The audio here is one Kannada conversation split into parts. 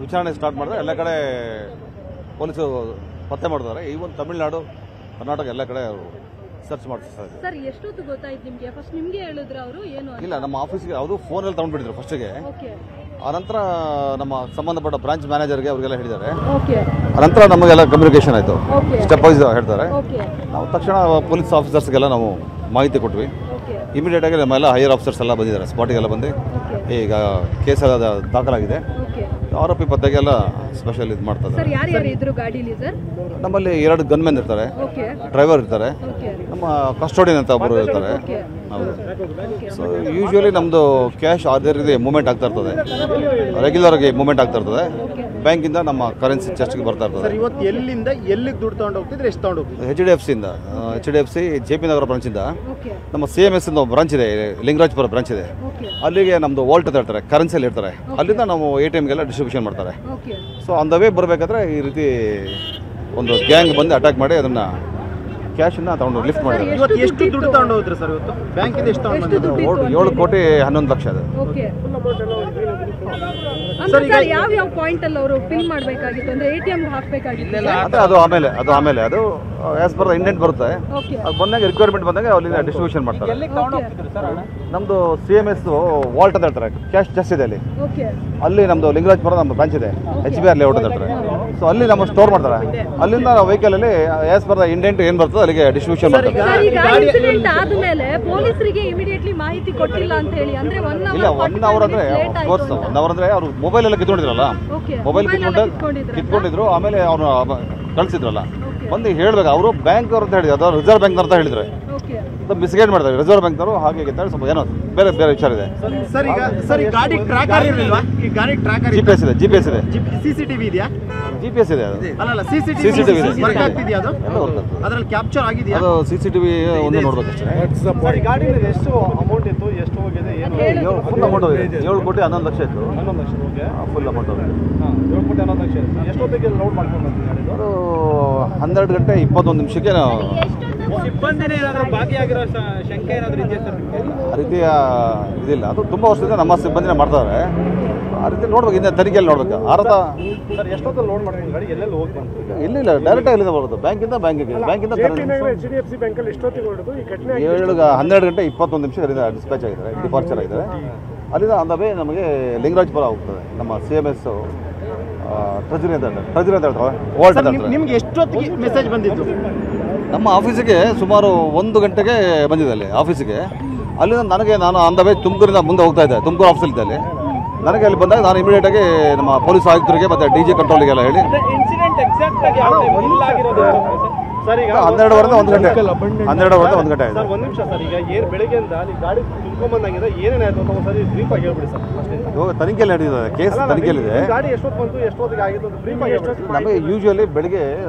ವಿಚಾರಣೆ ಸ್ಟಾರ್ಟ್ ಮಾಡಿದ್ರೆ ಎಲ್ಲ ಕಡೆ ಪೊಲೀಸರು ಪತ್ತೆ ಮಾಡಿದ್ದಾರೆ. ಈವನ್ ತಮಿಳುನಾಡು, ಕರ್ನಾಟಕ ಎಲ್ಲ ಕಡೆ ಸರ್ಚ್ ಮಾಡ್ತಾರೆ. ಸರ್ ಎಷ್ಟೊತ್ತು ಗೊತ್ತಾಯ್ತು ನಿಮಗೆ? ಫಸ್ಟ್ ನಿಮಗೆ ಹೇಳಿದ್ರು ಅವರು ಏನು? ಇಲ್ಲ, ನಮ್ಮ ಆಫೀಸ್ಗೆ ಅವರು ಫೋನಲ್ಲಿ ತಗೊಂಡ್ಬಿಟ್ಟಿದ್ರು ಫಸ್ಟಿಗೆ. ಆನಂತರ ನಮ್ಮ ಸಂಬಂಧಪಟ್ಟ ಬ್ರಾಂಚ್ ಮ್ಯಾನೇಜರ್ಗೆ ಅವರಿಗೆಲ್ಲ ಹೇಳಿದ್ದಾರೆ. ಆನಂತರ ನಮಗೆಲ್ಲ ಕಮ್ಯುನಿಕೇಶನ್ ಆಯಿತು, ಸ್ಟೆಪ್ ವೈಸ್ ಹೇಳ್ತಾರೆ. ನಾವು ತಕ್ಷಣ ಪೊಲೀಸ್ ಆಫೀಸರ್ಸ್ಗೆಲ್ಲ ನಾವು ಮಾಹಿತಿ ಕೊಟ್ವಿ. ಇಮಿಡಿಯೇಟ್ ಆಗಿ ನಮ್ಮೆಲ್ಲ ಹೈಯರ್ ಆಫೀಸರ್ಸ್ ಎಲ್ಲ ಬಂದಿದ್ದಾರೆ, ಸ್ಪಾಟಿಗೆಲ್ಲ ಬಂದು ಈಗ ಕೇಸ್ ಎಲ್ಲ ದಾಖಲಾಗಿದೆ. ಆರೋಪಿ ಪತ್ತೆಗೆಲ್ಲ ಸ್ಪೆಷಲ್ ಇದು ಮಾಡ್ತಾರೆ. ನಮ್ಮಲ್ಲಿ 2 ಗನ್ಮೆನ್ ಇರ್ತಾರೆ, ಡ್ರೈವರ್ ಇರ್ತಾರೆ, ನಮ್ಮ ಕಸ್ಟೋಡಿಯನ್ ಅಂತ ಒಬ್ಬರು ಇರ್ತಾರೆ. ಹೌದು. ಸೊ ಯೂಶ್ವಲಿ ನಮ್ಮದು ಕ್ಯಾಶ್ ಅದೇ ರೀತಿ ಮೂವ್ಮೆಂಟ್ ಆಗ್ತಾ ಇರ್ತದೆ, ರೆಗ್ಯುಲರ್ ಆಗಿ ಮೂವ್ಮೆಂಟ್ ಆಗ್ತಾ ಇರ್ತದೆ. ಬ್ಯಾಂಕಿಂದ ನಮ್ಮ ಕರೆನ್ಸಿ ಚೆಸ್ಟ್ಗೆ ಬರ್ತಾ ಇರ್ತದೆ. ಇವತ್ತು ಎಲ್ಲಿಂದ ಎಲ್ಲಿಗೆ ದುಡ್ಡು ತಗೊಂಡು ಹೋಗ್ತಿದ್ರೆ ಎಷ್ಟು ತಗೊಂಡು ಹೋಗ್ತಿದ್ರೆ? HDFC JP ನಗರ ಬ್ರಾಂಚಿಂದ ನಮ್ಮ CMS ಇಂದ ಬ್ರಾಂಚ್ ಇದೆ, ಲಿಂಗರಾಜಪುರ ಬ್ರಾಂಚ್ ಇದೆ, ಅಲ್ಲಿಗೆ ನಮ್ಮದು ವಾಲ್ಟ್ ಅಂತ ಹೇಳ್ತಾರೆ, ಕರೆನ್ಸಿಯಲ್ಲಿ ಇರ್ತಾರೆ. ಅಲ್ಲಿಂದ ನಾವು ATMಗೆಲ್ಲ ಡಿಸ್ಟ್ರಿಬ್ಯೂಷನ್ ಮಾಡ್ತಾರೆ. ಸೊ ಆನ್ ದ ವೇ ಬರಬೇಕಾದ್ರೆ ಈ ರೀತಿ ಒಂದು ಗ್ಯಾಂಗ್ ಬಂದು ಅಟ್ಯಾಕ್ ಮಾಡಿ ಅದನ್ನ ಕ್ಯಾಶನ್ನ ತಗೊಂಡು ಲಿಫ್ಟ್ ಮಾಡಿದ್ದಾರೆ. ಇವತ್ತು ಎಷ್ಟು ದುಡ್ಡು ತಗೊಂಡು ಹೋದ್ರಿ ಸರ್? ಇವತ್ತು ಬ್ಯಾಂಕಿಂದ ಎಷ್ಟು ತಗೊಂಡು ಬಂದಿದ್ರು? 7 ಕೋಟಿ 11 ಲಕ್ಷ ಅದು. ಸರ್ ಈಗ ಯಾವ ಪಾಯಿಂಟ್ ಅಲ್ಲಿ ಅವರು ಫಿಲ್ ಮಾಡಬೇಕಾಗಿತ್ತು ಅಂದ್ರೆ ATM ಹಾಕಬೇಕಾಗಿತ್ತು? ಅದು ಆಮೇಲೆ ಅದು ಆಸ್ ಪರ್ ಇಂಡೆಂಟ್ ಬರುತ್ತೆ. ಅದು ಬಂದಾಗ ರಿಕ್ವೈರ್ಮೆಂಟ್ ಬಂದಾಗ ಅಲ್ಲಿಂದ ಡಿಸ್ಟ್ರಿಬ್ಯೂಷನ್ ಮಾಡ್ತಾರೆ. ನಮ್ದು CMS ವಾಲ್ಟ್ ಅಂತ ಹೇಳ್ತಾರೆ, ಕ್ಯಾಶ್ ಚೆಸ್ಟ್ ಇದೆ ಅಲ್ಲಿ. ಅಲ್ಲಿ ನಮ್ದು ಲಿಂಗರಾಜಪುರ ನಮ್ಮ ಬ್ರಾಂಚ್ ಇದೆ, HBR ಲೇಔಟ್ ಅಂತ ಹೇಳ್ತಾರೆ. ಸೊ ಅಲ್ಲಿ ನಮ್ಮ ಸ್ಟೋರ್ ಮಾಡ್ತಾರೆ. ಅಲ್ಲಿಂದ ವೆಹಿಕಲ್ ಅಲ್ಲಿ ಆಸ್ ಪರ್ ಇಂಡೆಂಟ್ ಏನ್ ಬರ್ತದೆ ಅಲ್ಲಿಗೆ ಡಿಸ್ಟ್ರಿಬ್ಯೂಷನ್ ಮಾಡ್ತಾರೆ. ಇನ್ಸಿಡೆಂಟ್ ಆದ್ಮೇಲೆ ಪೊಲೀಸರಿಗೆ ಇಮಿಡಿಯೇಟ್ಲಿ ಮಾಹಿತಿ ಕೊಟ್ಟಿಲ್ಲ ಅಂತ ಹೇಳಿ ಅಂದ್ರೆ ಇಲ್ಲ, 1 ಅವರ್ ಅಂದ್ರೆ ಕೋರ್ಸ್ 1 ಅವರ್ ಅಂದ್ರೆ ಅವರು ಮೊಬೈಲ್ ಎಲ್ಲ ಕಿತ್ಕೊಂಡಿದ್ರಲ್ಲ, ಮೊಬೈಲ್ ಕಿತ್ಕೊಂಡಿದ್ರು. ಆಮೇಲೆ ಅವ್ರು ಕಳ್ಸಿದ್ರಲ್ಲ, ಬಂದು ಹೇಳ್ಬೇಕು ಅವರು ಬ್ಯಾಂಕ್ ಅವ್ರು ಅಂತ ಹೇಳಿದ್ರು, ಅದು ರಿಸರ್ವ್ ಬ್ಯಾಂಕ್ ಅಂತ ಹೇಳಿದ್ರೆ ಮಿಸ್ಗೈಡ್ ಮಾಡ್ತಾರೆ. ರಿಸರ್ವ್ ಬ್ಯಾಂಕ್ ಅವರು ಹಾಗೆ ಸ್ವಲ್ಪ ಏನೋ ಬೇರೆ ಬೇರೆ ವಿಚಾರ ಇದೆ. ಸರ್ ಈ ಗಾಡಿ ಟ್ರ್ಯಾಕರ್ ಇರಲಿಲ್ವಾ? ಈ ಗಾಡಿ ಟ್ರ್ಯಾಕರ್ GPS ಇದೆ, CCTV ಇದೆಯಾ? GPS ಇದೆ. ಅಲ್ಲ CCTV ವರ್ಕ್ ಆಗ್ತಿದೆಯಾ? ಅದು ಅದರಲ್ಲಿ ಕ್ಯಾಪ್ಚರ್ ಆಗಿದೆಯಾ? ಅದು CCTV ಒಂದು ನೋಡ್ಬೇಕಷ್ಟೇ. ಈ ಗಾಡಿಯಲ್ಲಿ ಎಷ್ಟು ಅಮೌಂಟ್ ಇತ್ತು, ಎಷ್ಟು ಹೋಗಿದೆ, ಏನು? ಫುಲ್ ಅಮೌಂಟ್ ಹೋಗಿದೆ, 7 ಕೋಟಿ 11 ಲಕ್ಷ ಇತ್ತು. 11 ಲಕ್ಷ ಫುಲ್ ಅಮೌಂಟ್ ಹೋಗಿದೆ. 7 ಕೋಟಿ 11 ಲಕ್ಷ. ಎಷ್ಟೊತ್ತಿಗೆ ಲೋಡ್ ಮಾಡ್ಕೊಂಡು ಬಂದಿದ್ದಾರೆ? ಅದು 12 ಗಂಟೆ 21 ನಿಮಿಷಕ್ಕೆ ಸಿಬ್ಬಂದಿನೇ ಏನಾದರೂ ಭಾಗಿಯಾಗಿರೋ ಶಂಕೆ ಏನಾದರೂ ಇದೆಯಾ ಸರ್? ಆ ರೀತಿಯ ಇದಿಲ್ಲ, ಅದು ತುಂಬ ವರ್ಷದಿಂದ ನಮ್ಮ ಸಿಬ್ಬಂದಿನೇ ಮಾಡ್ತಾರೆ. ಆ ರೀತಿ ನೋಡ್ಬೇಕು, ಇನ್ನು ತನಿಖೆಯಲ್ಲಿ ನೋಡ್ಬೇಕು. ಸರ್ ಎಷ್ಟೊತ್ತಲ್ಲಿ ಲೋಡ್ ಮಾಡಿದ್ರೆ ಗಾಡಿ ಎಲ್ಲೆಲ್ಲಿ ಹೋಗಿ ಬಂತು? ಇಲ್ಲ ಡೈರೆಕ್ಟಾಗಿ ಎಲ್ಲಿಂದ ಬರೋದು, ಬ್ಯಾಂಕಿಂದ HDFC ಬ್ಯಾಂಕಲ್ಲಿ ಎಷ್ಟೊತ್ತಿಗೆ ಹೊರಡೋದು ಈ ಘಟನೆ? 12 ಗಂಟೆ 21 ನಿಮಿಷ ಅಲ್ಲಿಂದ ಡಿಸ್ಪ್ಯಾಚ್ ಆಗಿದ್ದಾರೆ, ಡಿಪಾರ್ಚರ್ ಆಗಿದ್ದಾರೆ. ಅಲ್ಲಿಂದ ಆನ್ ದ ವೇ ನಮಗೆ ಲಿಂಗರಾಜಪುರ ಹೋಗ್ತದೆ. ನಮ್ಮ CMS ಟ್ರೆಜರಿ ಅಂತ ಹೇಳ್ತಾರೆ, ವಾಲ್ಟ್ ಅಂತ ಹೇಳ್ತಾರೆ. ನಿಮ್ಗೆ ಎಷ್ಟೊತ್ತಿಗೆ ಮೆಸೇಜ್ ಬಂದಿತ್ತು? ನಮ್ಮ ಆಫೀಸಿಗೆ ಸುಮಾರು 1 ಗಂಟೆಗೆ ಬಂದಿದೆ ಅಲ್ಲಿ ಆಫೀಸಿಗೆ. ಅಲ್ಲಿಂದ ನಾನು ಆನ್ ದ ವೇ ತುಮಕೂರಿಂದ ಮುಂದೆ ಹೋಗ್ತಾ ಇದ್ದೆ, ತುಮಕೂರು ಆಫೀಸಲ್ಲಿ ಅಲ್ಲಿ. ನನಗೆ ಅಲ್ಲಿ ಬಂದಾಗ ನಾನು ಇಮಿಡಿಯೇಟಾಗಿ ನಮ್ಮ ಪೊಲೀಸ್ ಆಯುಕ್ತರಿಗೆ ಮತ್ತು DG ಕಂಟ್ರೋಲಿಗೆಲ್ಲ ಹೇಳಿ 12ವರೆಯಿಂದ 1 ಗಂಟೆ ಆಯಿತು. ಸರ್ ಒಂದು ನಿಮಿಷ ಸರ್, ಈಗ ಬೆಳಿಗ್ಗೆಯಿಂದ ಗಾಡಿ ತುಂಬ್ಕೊಂಬಂದಾಗಿದೆ, ಏನೇನಾಯ್ತು ಅಂತ ಒಂದ್ಸರಿ ಬ್ರೀಫ್ ಆಗಿ ಹೇಳ್ಬಿಡಿ ಸರ್. ಇವಾಗ ತನಿಖೆಯಲ್ಲಿ ನಡೆದಿದೆ, ಕೇಸ್ ತನಿಖೆಯಲ್ಲಿದೆ. ಗಾಡಿ ಎಷ್ಟೊತ್ತು ಬಂತು, ಎಷ್ಟೊತ್ತಿಗೆ ಆಗಿತ್ತು ಅಂತ ಬ್ರೀಫ್ ಆಗಿ ಹೇಳ್ಬಿಡಿ. ನಮಗೆ ಯೂಶುವಲಿ ಬೆಳಿಗ್ಗೆ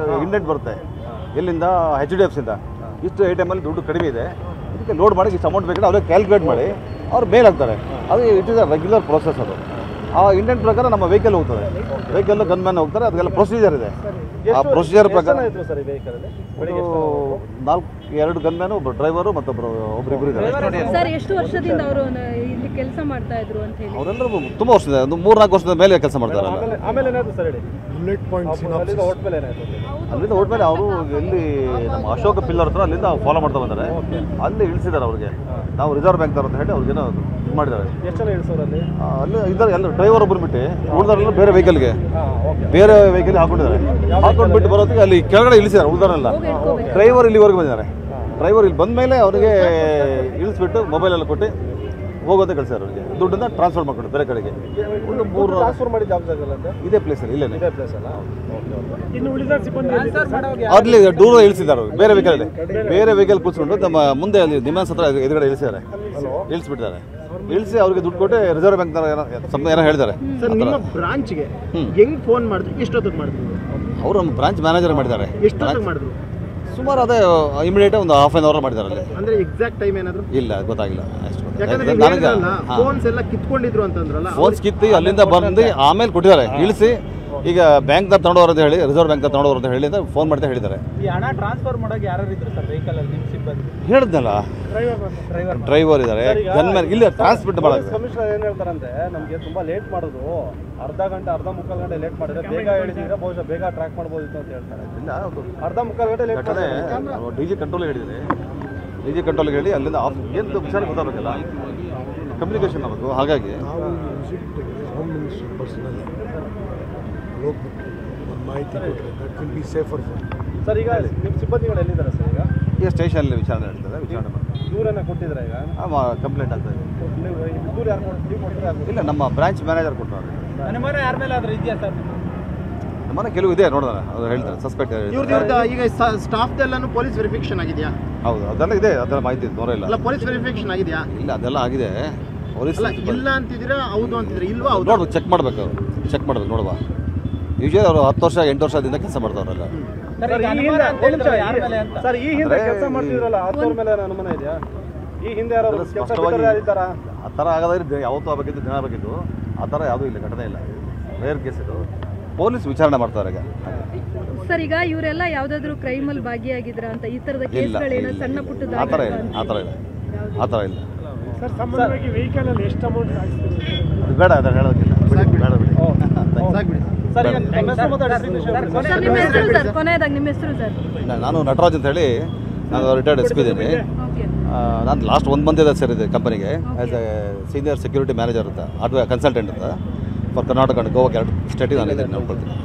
ಇಂಡೆಂಟ್ ಬರುತ್ತೆ ಎಲ್ಲಿಂದ, HDFCಯಿಂದ ಇಷ್ಟು ATMಲ್ಲಿ ದುಡ್ಡು ಕಡಿಮೆ ಇದೆ, ಇದಕ್ಕೆ ಲೋಡ್ ಮಾಡಿ ಇಷ್ಟು ಅಮೌಂಟ್ ಬೇಕಾದ್ರೆ ಅವರೇ ಕ್ಯಾಲ್ಕುಲೇಟ್ ಮಾಡಿ ಅವ್ರು ಮೇಲ್ ಹಾಕ್ತಾರೆ. ಅದು it is a regular process. ಅದು ಆ ಇಂಡೆಂಟ್ ಪ್ರಕಾರ ನಮ್ಮ ವೆಹಿಕಲ್ ಹೋಗ್ತದೆ, ವೆಹಿಕಲ್ ಗನ್ಮ್ಯಾನ್ ಹೋಗ್ತಾರೆ, ಅದಕ್ಕೆಲ್ಲ ಪ್ರೊಸೀಜರ್ ಇದೆ. ಆ ಪ್ರೊಸೀಜರ್ ಪ್ರಕಾರ 2 ಗನ್ಮ್ಯಾನು, ಒಬ್ಬರು ಡ್ರೈವರು ಮತ್ತೊಬ್ಬರು ಇಬ್ಬರು ಇದ್ದಾರೆ. ಸರ್ ಎಷ್ಟು ವರ್ಷದಿಂದ ಅವರು ಇಲ್ಲಿ ಕೆಲಸ ಮಾಡ್ತಾ ಇದ್ರು ಅಂತ ಹೇಳಿ? ಅವರೆಲ್ಲರೂ ತುಂಬ ವರ್ಷದಿಂದ, ಒಂದು 3-4 ವರ್ಷದ ಮೇಲೆ ಕೆಲಸ ಮಾಡ್ತಾರೆ. ಆಮೇಲೆ ಏನಾಯ್ತು ಸರ್ ಹೇಳಿ? ಅಲ್ಲಿಂದ ಹೊರಟ್ಮೇಲೆ ಅವರು ಎಲ್ಲಿ ನಮ್ಮ ಅಶೋಕ ಪಿಲ್ಲರ್ ಹತ್ರ ಅಲ್ಲಿಂದ ಫಾಲೋ ಮಾಡ್ತಾ ಬಂದ್ದಾರೆ. ಅಲ್ಲಿ ಇಳಿಸಿದ್ದಾರೆ ಅವ್ರಿಗೆ. ನಾವು ರಿಸರ್ವ್ ಬ್ಯಾಂಕ್ ಅಂತ ಹೇಳಿ ಅವ್ರಿಗೇನೋ ಇದು ಮಾಡಿದ್ದಾರೆ. ಎಷ್ಟು ಜನ ಇಳಿಸೋರು ಅಲ್ಲಿ ಇದ್ದಾರೆ, ಎಲ್ಲ ಡ್ರೈವರ್ ಒಬ್ಬರು ಬಿಟ್ಟು ಉಳಿದಾರೆಲ್ಲ ಬೇರೆ ವೆಹಿಕಲ್ಗೆ ಹಾಕೊಂಡಿದ್ದಾರೆ. ಹಾಕೊಂಡು ಬಿಟ್ಟು ಬರೋದಕ್ಕೆ ಅಲ್ಲಿ ಕೆಳಗಡೆ ಇಳಿಸಿದ್ದಾರೆ ಉಳಿದಾರೆಲ್ಲ. ಡ್ರೈವರ್ ಇಲ್ಲಿವರೆಗೆ ಬಂದಿದ್ದಾರೆ. ಡ್ರೈವರ್ ಇಲ್ಲಿ ಬಂದ ಮೇಲೆ ಅವರಿಗೆ ಇಳಿಸ್ಬಿಟ್ಟು ಮೊಬೈಲ್ ಎಲ್ಲ ಕೊಟ್ಟು ಹೋಗೋದೇ ಕಳಿಸಿದ್ದಾರೆ. ಅವರಿಗೆ ದುಡ್ಡನ್ನ ಟ್ರಾನ್ಸ್ಫರ್ ಮಾಡ್ಕೊಂಡು ಬೇರೆ ಕಡೆಗೆ. ಒಂದು 3 ಟ್ರಾನ್ಸ್ಫರ್ ಮಾಡಿ ಜಾಬ್ ಜಾಗಲ್ಲ ಇದೇ ಪ್ಲೇಸಲ್ಲಿ, ಇಲ್ಲೇ ಪ್ಲೇಸ್ ಅಲ್ಲ. ಇನ್ನು ಉಳಿದ ಸಿಬ್ಬಂದಿ ಅಲ್ಲಿ ದೂರ ಇಳಿಸಿದ್ದಾರೆ, ಬೇರೆ ವೆಹಿಕಲ್ ಕೂತ್ಕೊಂಡು ನಮ್ಮ ಮುಂದೆ ಅಲ್ಲಿ ನಿಮಾನ್ಸ್ ಹತ್ರ ಎದುರುಗಡೆ ಇಳಿಸ್ಬಿಟ್ಟಿದ್ದಾರೆ. ಇಳಿಸಿ ಅವ್ರಿಗೆ ದುಡ್ಡು ಕೊಟ್ಟು ರಿಸರ್ವ್ ಬ್ಯಾಂಕ್ ಏನೋ ಹೇಳಿದ್ದಾರೆ. ಸರ್ ನಿಮ್ಮ ಬ್ರಾಂಚ್ಗೆ ಹೆಂಗ್ ಫೋನ್ ಮಾಡಿದ್ರು, ಎಷ್ಟೊತ್ತಿಗೆ ಮಾಡಿದ್ರು? ಅವರು ನಮ್ಮ ಬ್ರಾಂಚ್ ಮ್ಯಾನೇಜರ್ ಮಾಡಿದ್ದಾರೆ. ಎಷ್ಟೊತ್ತಿಗೆ ಮಾಡಿದ್ರು? ಸುಮಾರು ಅದೇ ಇಮಿಡಿಯೇಟ್ ಒಂದು ಹಾಫ್ ಆನ್ ಅವರ್ ಮಾಡಿದ್ದಾರೆ ಅಲ್ಲಿ. ಅಂದ್ರೆ ಎಕ್ಸಾಕ್ಟ್ ಟೈಮ್ ಏನಾದ್ರು ಇಲ್ಲ, ಗೊತ್ತಾಗಿಲ್ಲ. ಫೋನ್ಸ್ ಎಲ್ಲ ಕಿತ್ಕೊಂಡಿದ್ರು ಅಂತಂದ್ರಲ್ಲ, ಫೋನ್ಸ್ ಕಿತ್ತಿ ಅಲ್ಲಿಂದ ಬಂದು ಆಮೇಲೆ ಕೊಟ್ಟಿದ್ದಾರೆ. ಇಳಿಸಿ ಈಗ ಬ್ಯಾಂಕ್ನ ತಗೊಂಡವ್ರು ಅಂತ ಹೇಳಿ, ರಿಸರ್ವ್ ಬ್ಯಾಂಕ್ನ ತಗೊಂಡವ್ರು ಅಂತ ಹೇಳಿ ಅಂತ ಫೋನ್ ಮಾಡ್ತಾ ಹೇಳಿದ್ದಾರೆ. ಈ ಹಣ ಟ್ರಾನ್ಸ್ಫರ್ ಮಾಡೋಕೆ ಯಾರು ಇದ್ರು ಸರ್ ವೆಹಿಕಲಲ್ಲಿ ನಿಮ್ಮ ಸಿಬ್ಬಂದಿ? ಹೇಳಿದ್ನಲ್ಲ, ಡ್ರೈವರ್ ಇದ್ದಾರೆ, ಗನ್ಮ್ಯಾನ್ ಇಲ್ಲ ಟ್ರಾನ್ಸ್ಮಿಟ್ ಮಾಡೋದು. ಕಮಿಷನರ್ ಏನು ಹೇಳ್ತಾರಂತೆ, ನಮಗೆ ತುಂಬ ಲೇಟ್ ಮಾಡೋದು, ಅರ್ಧ ಮುಕ್ಕಾಲು ಗಂಟೆ ಲೇಟ್ ಮಾಡಿದ್ರೆ ಬೇಗ ಹೇಳಿದ್ರೆ ಬಹುಶಃ ಬೇಗ ಟ್ರ್ಯಾಕ್ ಮಾಡ್ಬೋದಿತ್ತು ಅಂತ ಹೇಳ್ತಾರೆ. ಇಲ್ಲ, ಅರ್ಧ ಮುಕ್ಕಾಲು ಗಂಟೆ ಲೇಟ್ ಘಟನೆ DG ಕಂಟ್ರೋಲ್ಗೆ ಹೇಳಿದ್ದೀನಿ. DG ಕಂಟ್ರೋಲ್ಗೆ ಹೇಳಿ ಅಲ್ಲಿಂದ ಏನು ವಿಚಾರ ಗೊತ್ತಾಗಬೇಕಲ್ಲ, ಕಮ್ಯುನಿಕೇಷನ್ ಆಗಬೇಕು. ಹಾಗಾಗಿ ಹೋಮ್ ಮಿನಿಸ್ಟರ್ ಪರ್ಸನಲ್ ಹೋಗ್ಬಿಟ್ಟು ಒಂದು ಮಾಹಿತಿ ಕೊಟ್ಟರೆ that will be safer for. Sir ಈಗ ನಿಮ್ಮ ಸಿಬ್ಬಂದಿಗಳು ಎಲ್ಲಿದ್ದಾರೆ ಸರ್? ಈಗ ಸ್ಟೇಷನಲ್ಲಿ ವಿಚಾರಣೆ ನಡೀತದೆ, ವಿಚಾರಣೆ ಮಾಡ್ತಾರೆ. ದೂರನ್ನ ಕೊಟ್ಟಿದ್ರೆ ಈಗ ಕಂಪ್ಲೇಂಟ್ ಆಗ್ತಾ ಇದೆ. ದೂರ ಯಾರು ಕೊಡ್ತಾರೆ? ಇಲ್ಲ, ನಮ್ಮ ಬ್ರಾಂಚ್ ಮ್ಯಾನೇಜರ್ ಕೊಟ್ಟರು. ಅನುಮಾನ ಯಾರ ಮೇಲೆ ಆದರೂ ಇದೆಯಾ ಸರ್? ನಮ್ಮನೆ ಕೆಲವು ಇದೆ ನೋಡೋಣ, ಅದು ಹೇಳ್ತಾರೆ ಸಸ್ಪೆಕ್ಟ್. ಈಗ ಸ್ಟಾಫ್ ಎಲ್ಲಾನು ಪೊಲೀಸ್ ವೆರಿಫಿಕೇಶನ್ ಆಗಿದೆಯಾ? ಹೌದು, ಅದೆಲ್ಲ ಇದೆ, ಅದೆಲ್ಲ ಮಾಹಿತಿ ನೋಡೇ ಇಲ್ಲ. ಅಲ್ಲ, ಪೊಲೀಸ್ ವೆರಿಫಿಕೇಶನ್ ಆಗಿದೆಯಾ? ಇಲ್ಲ, ಅದೆಲ್ಲ ಆಗಿದೆ. ಪೊಲೀಸ್ ಅಲ್ಲ, ಇಲ್ಲ ಅಂತಿದ್ದೀರಾ, ಹೌದು ಅಂತಿದ್ರೆ ಇಲ್ವಾ? ಹೌದು ನೋಡ್ಬೇಕು, ಚೆಕ್ ಮಾಡ್ಬೇಕು, ಚೆಕ್ ಮಾಡ್ಬೇಕು ನೋಡುವ. ಯೂಶಲಿ ಅವರು 10 ವರ್ಷ 8 ವರ್ಷದಿಂದ ಕೆಲಸ ಮಾಡ್ತಾವ್ರಲ್ಲ. ಸರ್ ಈ ಹಿಂದೆ ಕೆಲಸ ಮಾಡ್ತಿದ್ರಲ್ಲ, ಅವ್ರ ಮೇಲೆ ಅನುಮಾನ ಇದೆಯಾ? ಈ ಹಿಂದೆ ಯಾರು ಸ್ಪಷ್ಟವಾಗಿ ಆ ಥರ ಆಗೋದ್ರೆ ಯಾವತ್ತೂ ಆಗಬೇಕಿತ್ತು, ದಿನ ಆಗಬೇಕಿತ್ತು. ಆ ಥರ ಯಾವುದೂ ಇಲ್ಲ, ಘಟನೆ ಇಲ್ಲ, ರೇರ್ ಕೇಸ್ ಇದು. ಪೊಲೀಸ್ ವಿಚಾರಣೆ ಮಾಡ್ತಾರೆ ಈಗ. ಸರ್ ಈಗ ಇವರೆಲ್ಲ ಯಾವ್ದಾದ್ರು ಕ್ರೈಮ್ ಅಲ್ಲಿ ಭಾಗಿಯಾಗಿದ್ರ ಅಂತ ಈ ತರದ ಇಲ್ಲ, ಕೇಸ್ಗಳೇನೋ ಸಣ್ಣ ಪುಟ್ಟದ ಆ ಥರ ಇಲ್ಲ, ಆ ಥರ ಇಲ್ಲ, ಆ ಥರ ಇಲ್ಲ. ಸರ್, ಸಾಮಾನ್ಯವಾಗಿ ವೆಹಿಕಲಲ್ಲಿ ಎಷ್ಟು ಅಮೌಂಟ್ ಹಾಕ್ಸ್ತೀವಿ? ಬೇಡ, ಅದನ್ನು ಹೇಳೋಕ್ಕಿಲ್ಲ, ಬೇಡ ಬಿಡಿ. ಸರ್ ಈಗ ನಿಮ್ಮ ಹೆಸರು ಮತ್ತು ಡೆಸಿಗ್ನೇಷನ್ ಸರ್ ನಿಮ್ಮ ಹೆಸರು ಸರ್, ಕೊನೆಯದಾಗಿ ನಿಮ್ಮ ಹೆಸರು ಸರ್? ನಾನು ನಟರಾಜ್ ಅಂತ ಹೇಳಿ, ನಾನು ರಿಟೈರ್ಡ್ SP ಇದ್ದೀನಿ. ಓಕೆ. ನಾನು ಲಾಸ್ಟ್ 1 ಮಂತ್ ಇದೆ ಸೇರಿದೆ ಕಂಪನಿಗೆ as A senior security manager ಅಂತ, ಕನ್ಸಲ್ಟೆಂಟ್ ಅಂತ ಫಾರ್ ಕರ್ನಾಟಕ ಆ್ಯಂಡ್ ಗೋವಾ 2 ಸ್ಟೇಟಿಗೆ ನಾನು ಇದ್ದೀನಿ, ನೋಡ್ಕೊಳ್ತೀನಿ.